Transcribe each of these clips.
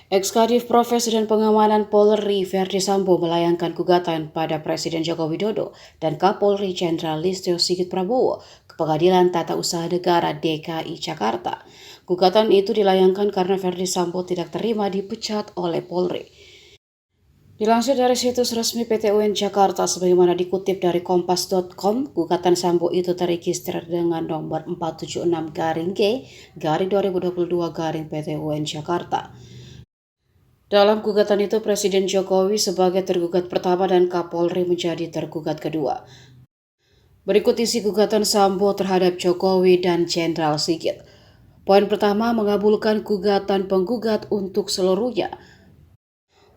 Ekskadif Profesi dan Pengamanan Polri Verdi Sambo melayangkan gugatan pada Presiden Joko Widodo dan Kapolri Jenderal Listio Sigit Prabowo ke Pengadilan Tata Usaha Negara DKI Jakarta. Gugatan itu dilayangkan karena Verdi Sambo tidak terima dipecat oleh Polri. Dilansir dari situs resmi PT UN Jakarta sebagaimana dikutip dari kompas.com, gugatan Sambo itu terregister dengan nomor 476-G-2022 PT UN Jakarta. Dalam gugatan itu, Presiden Jokowi sebagai tergugat pertama dan Kapolri menjadi tergugat kedua. Berikut isi gugatan Sambo terhadap Jokowi dan Jenderal Sigit. Poin pertama, mengabulkan gugatan penggugat untuk seluruhnya.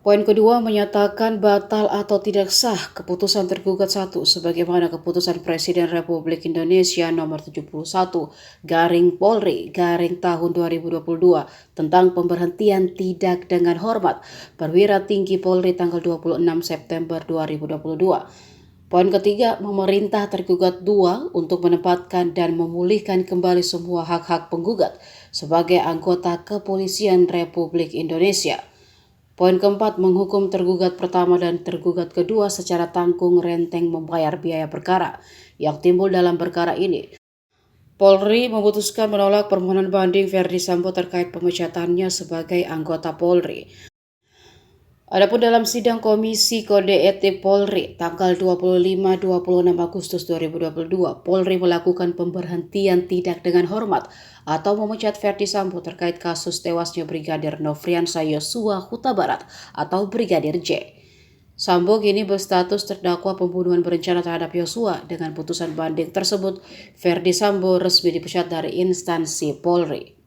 Poin kedua, menyatakan batal atau tidak sah keputusan tergugat 1 sebagaimana keputusan Presiden Republik Indonesia nomor 71/Polri/tahun 2022 tentang pemberhentian tidak dengan hormat perwira tinggi Polri tanggal 26 September 2022. Poin ketiga, memerintah tergugat 2 untuk menempatkan dan memulihkan kembali semua hak-hak penggugat sebagai anggota Kepolisian Republik Indonesia. Poin keempat, menghukum tergugat pertama dan tergugat kedua secara tanggung renteng membayar biaya perkara yang timbul dalam perkara ini. Polri memutuskan menolak permohonan banding Verdi Sambo terkait pemecatannya sebagai anggota Polri. Adapun dalam sidang Komisi Kode Etik Polri tanggal 25-26 Agustus 2022, Polri melakukan pemberhentian tidak dengan hormat atau memecat Verdi Sambo terkait kasus tewasnya Brigadir Nofriansah Yosua Huta Barat atau Brigadir J. Sambo kini berstatus terdakwa pembunuhan berencana terhadap Yosua. Dengan putusan banding tersebut, Verdi Sambo resmi dipecat dari instansi Polri.